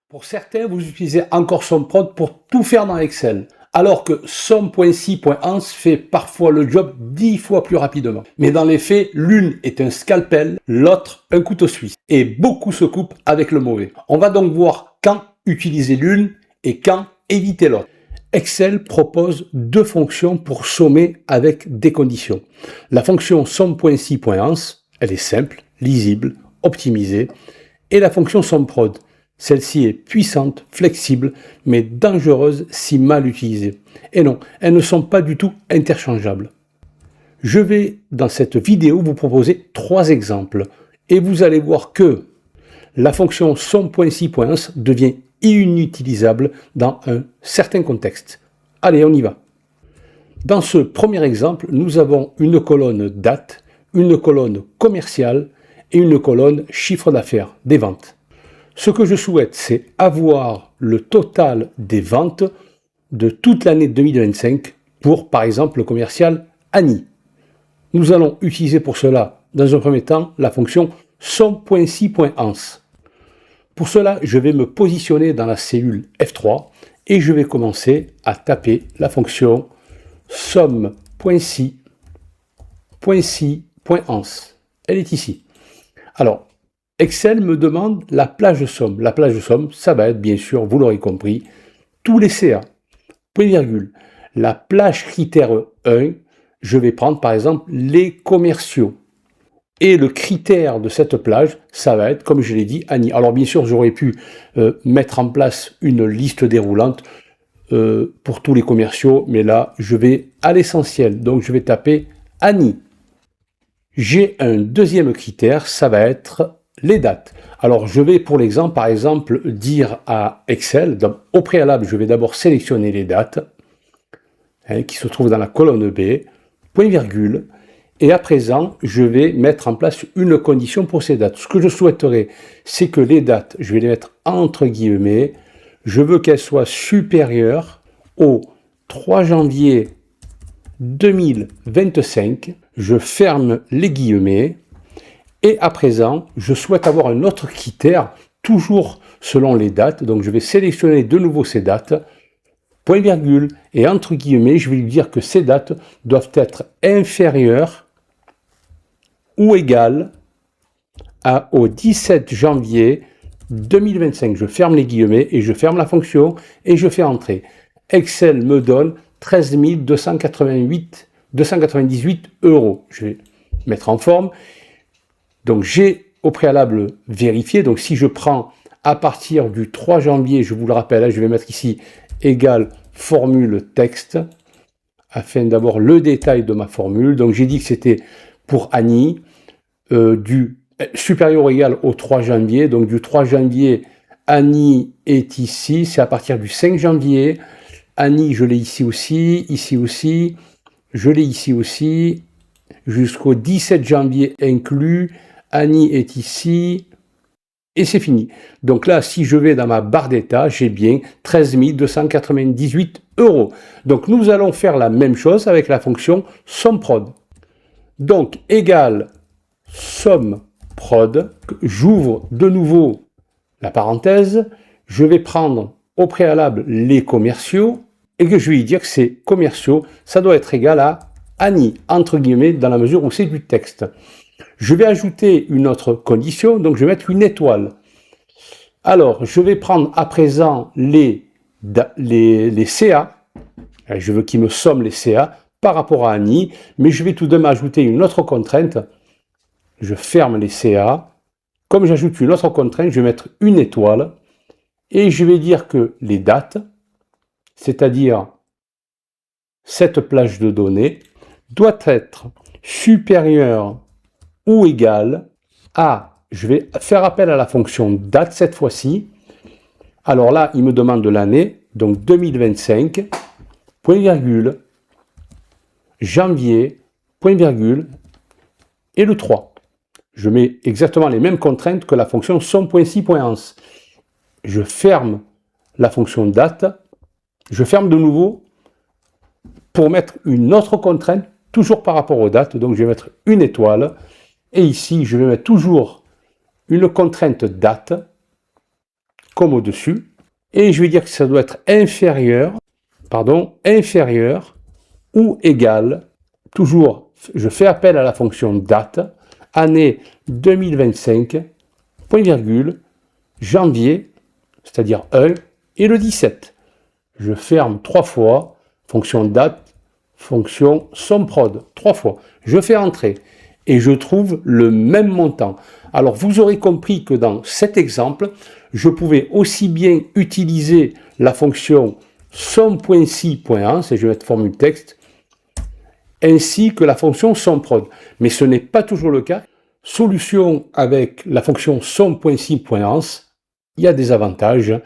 Pour certains, vous utilisez encore SOMPROD pour tout faire dans Excel, alors que SOM.si.ans fait parfois le job 10 fois plus rapidement. Mais dans les faits, l'une est un scalpel, l'autre un couteau suisse. Et beaucoup se coupent avec le mauvais. On va donc voir quand utiliser l'une et quand éviter l'autre. Excel propose deux fonctions pour sommer avec des conditions. La fonction SOM.si.ans, elle est simple, lisible, optimisée, et la fonction SOMPROD. Celle-ci est puissante, flexible, mais dangereuse si mal utilisée. Et non, elles ne sont pas du tout interchangeables. Je vais, dans cette vidéo, vous proposer 3 exemples. Et vous allez voir que la fonction SOM.si.ans devient inutilisable dans un certain contexte. Allez, on y va. Dans ce premier exemple, nous avons une colonne date, une colonne commerciale et une colonne chiffre d'affaires, des ventes. Ce que je souhaite, c'est avoir le total des ventes de toute l'année 2025 pour, par exemple, le commercial Annie. Nous allons utiliser pour cela, dans un premier temps, la fonction SOM.si.ans. Pour cela, je vais me positionner dans la cellule F3 et je vais commencer à taper la fonction SOM.si.ans. Elle est ici. Alors, Excel me demande la plage de somme. La plage de somme, ça va être bien sûr, vous l'aurez compris, tous les CA. Point virgule. La plage critère 1, je vais prendre par exemple les commerciaux. Et le critère de cette plage, ça va être, comme je l'ai dit, Annie. Alors bien sûr, j'aurais pu mettre en place une liste déroulante pour tous les commerciaux, mais là, je vais à l'essentiel. Donc je vais taper Annie. J'ai un deuxième critère, ça va être les dates. Alors, je vais pour l'exemple, par exemple, dire à Excel, donc, au préalable, je vais d'abord sélectionner les dates qui se trouvent dans la colonne B, point virgule, et à présent, je vais mettre en place une condition pour ces dates. Ce que je souhaiterais, c'est que les dates, je vais les mettre entre guillemets, je veux qu'elles soient supérieures au 3 janvier 2025, je ferme les guillemets, et à présent, je souhaite avoir un autre critère, toujours selon les dates. Donc, je vais sélectionner de nouveau ces dates, point virgule, et entre guillemets, je vais lui dire que ces dates doivent être inférieures ou égales au 17 janvier 2025. Je ferme les guillemets et je ferme la fonction et je fais entrer. Excel me donne 13 298 €. Je vais mettre en forme. Donc j'ai au préalable vérifié, donc si je prends à partir du 3 janvier, je vous le rappelle, je vais mettre ici égale formule texte, afin d'avoir le détail de ma formule. Donc j'ai dit que c'était pour Annie, du supérieur ou égal au 3 janvier, donc du 3 janvier, Annie est ici, c'est à partir du 5 janvier, Annie je l'ai ici aussi, je l'ai ici aussi, jusqu'au 17 janvier inclus, Annie est ici, et c'est fini. Donc là, si je vais dans ma barre d'état, j'ai bien 13 298 €. Donc nous allons faire la même chose avec la fonction SOMPROD. Donc, égale SOMPROD, j'ouvre de nouveau la parenthèse, je vais prendre au préalable les commerciaux, et que je vais lui dire que ces commerciaux, ça doit être égal à Annie, entre guillemets, dans la mesure où c'est du texte. Je vais ajouter une autre condition, donc je vais mettre une étoile. Alors, je vais prendre à présent les CA, je veux qu'il me somme les CA par rapport à Annie, mais je vais tout de même ajouter une autre contrainte. Je ferme les CA. Comme j'ajoute une autre contrainte, je vais mettre une étoile, et je vais dire que les dates, c'est-à-dire cette plage de données, doit être supérieure ou égale à, je vais faire appel à la fonction date cette fois-ci. Alors là, il me demande de l'année, donc 2025, point virgule, janvier, point virgule, et le 3. Je mets exactement les mêmes contraintes que la fonction SOM.si.ans. Je ferme la fonction date, je ferme de nouveau pour mettre une autre contrainte, toujours par rapport aux dates, donc je vais mettre une étoile, et ici je vais mettre toujours une contrainte date, comme au-dessus. Et je vais dire que ça doit être inférieur ou égal. Toujours, je fais appel à la fonction date, année 2025, point virgule, janvier, c'est-à-dire 1, et le 17. Je ferme 3 fois, fonction date, fonction SOMPROD, 3 fois. Je fais entrer et je trouve le même montant. Alors vous aurez compris que dans cet exemple, je pouvais aussi bien utiliser la fonction somme.si.ans, et je vais mettre formule texte, ainsi que la fonction SOMPROD. Mais ce n'est pas toujours le cas. Solution avec la fonction somme.si.ans, il y a des avantages,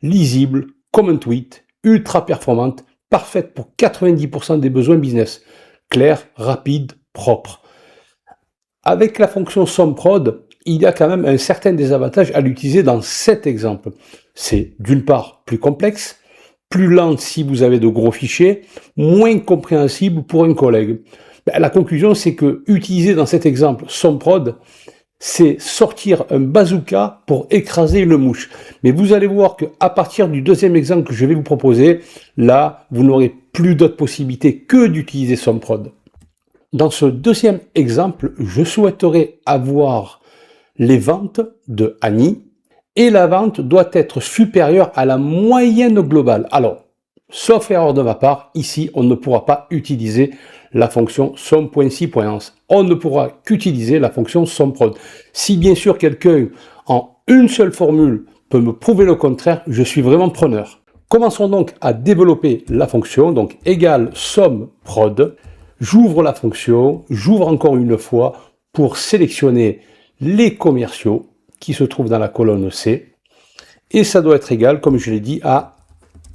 lisible, comme un tweet, ultra performante, parfaite pour 90% des besoins business, clair, rapide, propre. Avec la fonction SOMPROD, il y a quand même un certain désavantage à l'utiliser dans cet exemple. C'est d'une part plus complexe, plus lente si vous avez de gros fichiers, moins compréhensible pour un collègue. La conclusion, c'est que utiliser dans cet exemple SOMPROD, c'est sortir un bazooka pour écraser une mouche. Mais vous allez voir qu'à partir du deuxième exemple que je vais vous proposer, là, vous n'aurez plus d'autres possibilités que d'utiliser SOMPROD. Dans ce deuxième exemple, je souhaiterais avoir les ventes de Annie, et la vente doit être supérieure à la moyenne globale. Alors, sauf erreur de ma part, ici, on ne pourra pas utiliser la fonction somme.si.ans. On ne pourra qu'utiliser la fonction SOMPROD. Si bien sûr quelqu'un, en une seule formule, peut me prouver le contraire, je suis vraiment preneur. Commençons donc à développer la fonction, donc égale SOMPROD. J'ouvre la fonction, j'ouvre encore une fois pour sélectionner les commerciaux qui se trouvent dans la colonne C, et ça doit être égal, comme je l'ai dit, à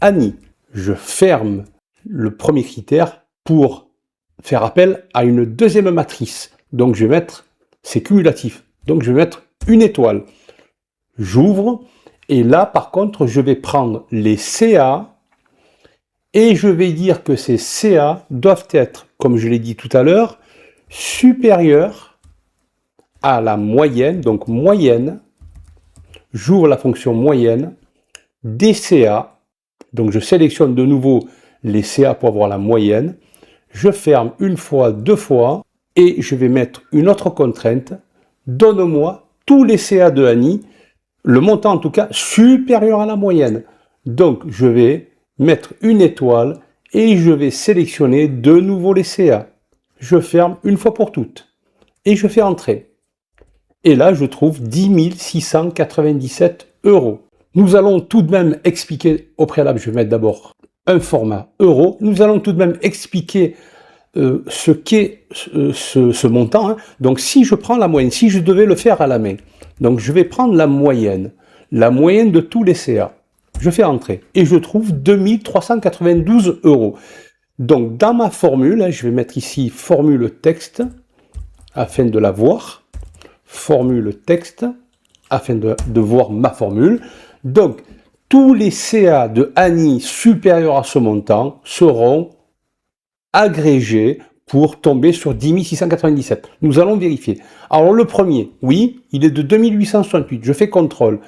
Annie. Je ferme le premier critère pour faire appel à une deuxième matrice. Donc je vais mettre, c'est cumulatif, donc je vais mettre une étoile. J'ouvre, et là par contre, je vais prendre les CA, et je vais dire que ces CA doivent être, comme je l'ai dit tout à l'heure, supérieurs à la moyenne, donc moyenne, j'ouvre la fonction moyenne, des CA, donc je sélectionne de nouveau les CA pour avoir la moyenne, je ferme une fois, deux fois, et je vais mettre une autre contrainte, donne-moi tous les CA de Annie, le montant en tout cas supérieur à la moyenne. Donc je vais mettre une étoile et je vais sélectionner de nouveau les CA. Je ferme une fois pour toutes et je fais entrer. Et là, je trouve 10 697 €. Nous allons tout de même expliquer, au préalable, je vais mettre d'abord un format euro. Nous allons tout de même expliquer ce qu'est ce montant. Hein. Donc, si je prends la moyenne, si je devais le faire à la main, donc je vais prendre la moyenne de tous les CA. Je fais entrer et je trouve 2 392 €. Donc, dans ma formule, hein, je vais mettre ici formule texte afin de la voir. Formule texte, afin de voir ma formule. Donc, tous les CA de Annie supérieurs à ce montant seront agrégés pour tomber sur 10 697. Nous allons vérifier. Alors, le premier, oui, il est de 2868. Je fais contrôle.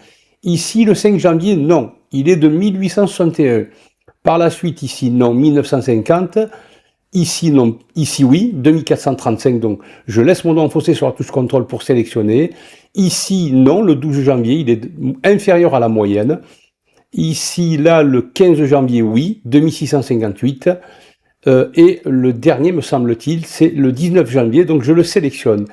Ici, le 5 janvier, non. Il est de 1861. Par la suite, ici, non, 1950. Ici, non, ici, oui, 2435, donc je laisse mon doigt enfoncé sur la touche contrôle pour sélectionner. Ici, non, le 12 janvier, il est inférieur à la moyenne. Ici, là, le 15 janvier, oui, 2658. Et le dernier, me semble-t-il, c'est le 19 janvier, donc je le sélectionne.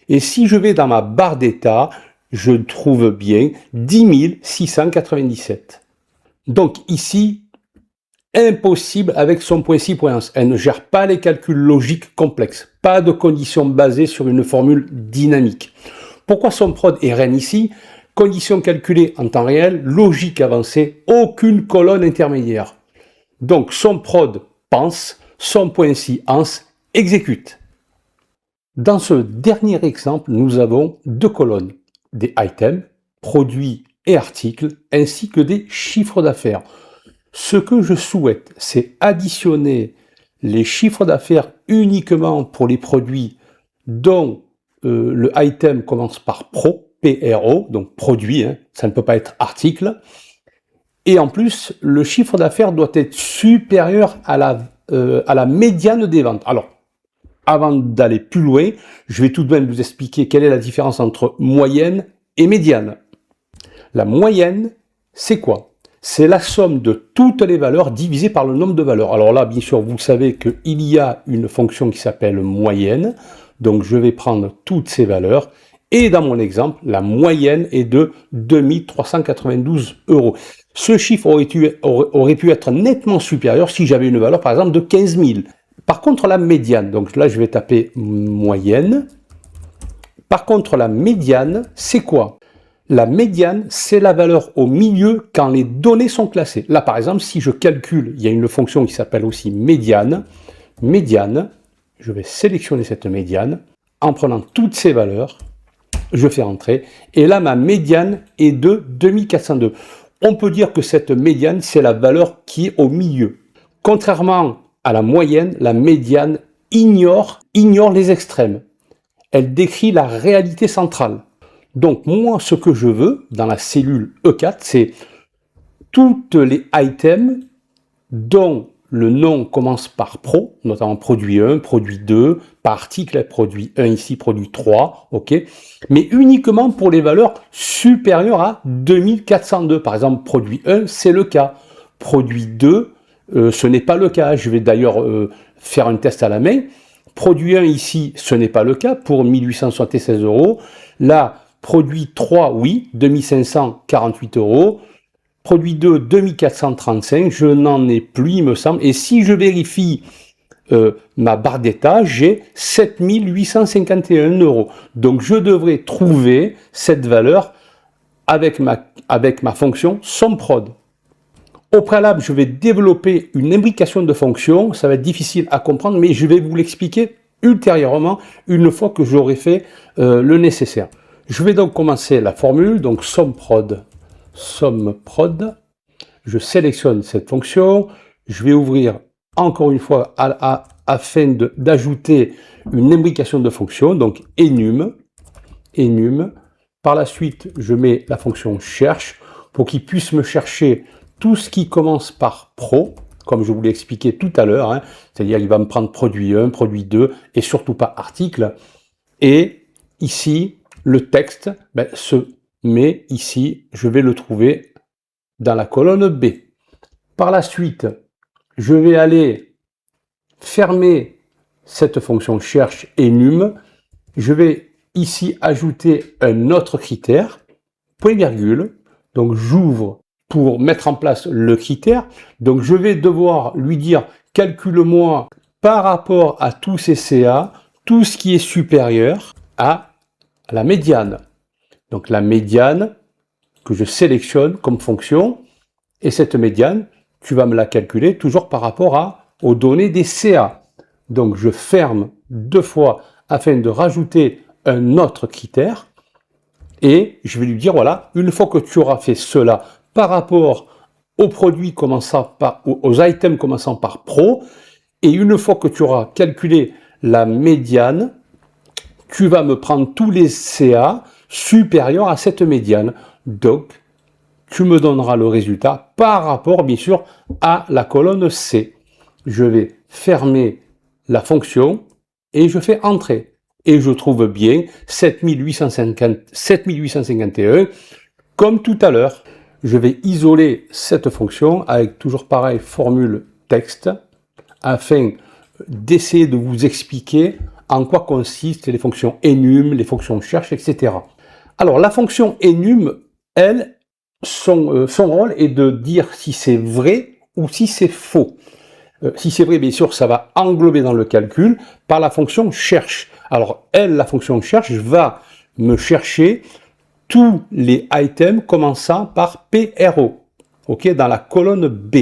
Et si je vais dans ma barre d'état, je trouve bien 10 697. Donc ici, impossible avec somme.si.ans. Elle ne gère pas les calculs logiques complexes, pas de conditions basées sur une formule dynamique. Pourquoi SOMPROD est reine ici? Conditions calculées en temps réel, logique avancée, aucune colonne intermédiaire. Donc SOMPROD pense, somme.si.ans exécute. Dans ce dernier exemple, nous avons deux colonnes, des items, produits et articles, ainsi que des chiffres d'affaires. Ce que je souhaite, c'est additionner les chiffres d'affaires uniquement pour les produits dont le item commence par PRO, donc produit, hein, ça ne peut pas être article, Et en plus, le chiffre d'affaires doit être supérieur à la médiane des ventes. Alors, avant d'aller plus loin, je vais tout de même vous expliquer quelle est la différence entre moyenne et médiane. La moyenne, c'est quoi? C'est la somme de toutes les valeurs divisées par le nombre de valeurs. Alors là, bien sûr, vous savez qu'il y a une fonction qui s'appelle moyenne. Donc, je vais prendre toutes ces valeurs. Et dans mon exemple, la moyenne est de 2392 €. Ce chiffre aurait pu être nettement supérieur si j'avais une valeur, par exemple, de 15 000. Par contre, la médiane, donc là, je vais taper moyenne. Par contre, la médiane, c'est quoi? La médiane, c'est la valeur au milieu quand les données sont classées. Là, par exemple, si je calcule, il y a une fonction qui s'appelle aussi médiane. Médiane, je vais sélectionner cette médiane. En prenant toutes ces valeurs, je fais entrer. Et là, ma médiane est de 2402. On peut dire que cette médiane, c'est la valeur qui est au milieu. Contrairement à la moyenne, la médiane ignore les extrêmes. Elle décrit la réalité centrale. Donc moi, ce que je veux dans la cellule E4, c'est toutes les items dont le nom commence par pro, notamment produit 1, produit 2, par article, produit 1 ici, produit 3, ok, mais uniquement pour les valeurs supérieures à 2402. Par exemple, produit 1, c'est le cas. Produit 2, ce n'est pas le cas. Je vais d'ailleurs faire un test à la main. Produit 1 ici, ce n'est pas le cas pour 1876 €. Là, produit 3, oui, 2548 €. Produit 2, 2435, je n'en ai plus, il me semble. Et si je vérifie ma barre d'état, j'ai 7851 €. Donc je devrais trouver cette valeur avec ma fonction SOMPROD. Au préalable, je vais développer une imbrication de fonctions. Ça va être difficile à comprendre, mais je vais vous l'expliquer ultérieurement, une fois que j'aurai fait le nécessaire. Je vais donc commencer la formule, donc SOMPROD. SOMPROD. Je sélectionne cette fonction. Je vais ouvrir encore une fois afin d'ajouter une imbrication de fonctions, donc enum. Par la suite, je mets la fonction cherche pour qu'il puisse me chercher tout ce qui commence par pro, comme je vous l'ai expliqué tout à l'heure, hein, c'est-à-dire il va me prendre produit 1, produit 2 et surtout pas article. Et ici, le texte mais ici, je vais le trouver dans la colonne B. Par la suite, je vais aller fermer cette fonction cherche enum. Je vais ici ajouter un autre critère, point virgule. Donc j'ouvre pour mettre en place le critère. Donc je vais devoir lui dire calcule-moi par rapport à tous ces CA, tout ce qui est supérieur à la médiane. Donc la médiane que je sélectionne comme fonction, et cette médiane, tu vas me la calculer toujours par rapport aux données des CA. Donc je ferme deux fois afin de rajouter un autre critère, et je vais lui dire, voilà, une fois que tu auras fait cela par rapport aux produits aux items commençant par pro, et une fois que tu auras calculé la médiane, tu vas me prendre tous les CA supérieurs à cette médiane. Donc, tu me donneras le résultat par rapport, bien sûr, à la colonne C. Je vais fermer la fonction et je fais entrer. Et je trouve bien 7851, comme tout à l'heure. Je vais isoler cette fonction avec toujours pareil, formule texte, afin d'essayer de vous expliquer en quoi consistent les fonctions enum, les fonctions cherche, etc. Alors, la fonction enum, elle, son rôle est de dire si c'est vrai ou si c'est faux. Si c'est vrai, bien sûr, ça va englober dans le calcul par la fonction cherche. Alors, elle, la fonction cherche, va me chercher tous les items commençant par PRO, ok, dans la colonne B.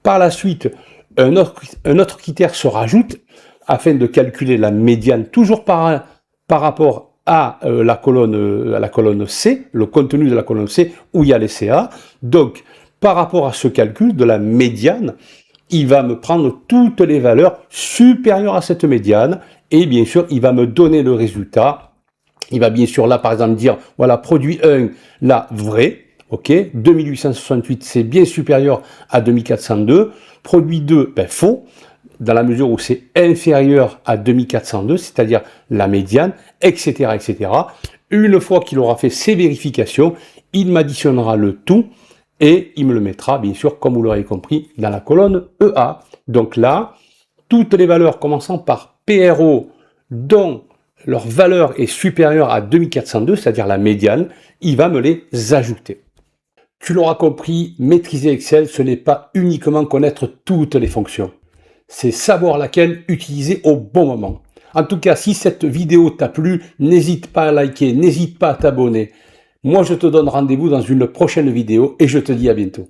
Par la suite, un autre critère se rajoute afin de calculer la médiane, toujours par rapport à la colonne C, le contenu de la colonne C, où il y a les CA. Donc, par rapport à ce calcul de la médiane, il va me prendre toutes les valeurs supérieures à cette médiane, et bien sûr, il va me donner le résultat. Il va bien sûr là, par exemple, dire, voilà, produit 1, là, vrai, ok, 2868 c'est bien supérieur à 2402, produit 2, ben, faux, dans la mesure où c'est inférieur à 2402, c'est-à-dire la médiane, etc., etc. Une fois qu'il aura fait ces vérifications, il m'additionnera le tout et il me le mettra, bien sûr, comme vous l'aurez compris, dans la colonne EA. Donc là, toutes les valeurs commençant par PRO dont leur valeur est supérieure à 2402, c'est-à-dire la médiane, il va me les ajouter. Tu l'auras compris, maîtriser Excel, ce n'est pas uniquement connaître toutes les fonctions. C'est savoir laquelle utiliser au bon moment. En tout cas, si cette vidéo t'a plu, n'hésite pas à liker, n'hésite pas à t'abonner. Moi, je te donne rendez-vous dans une prochaine vidéo et je te dis à bientôt.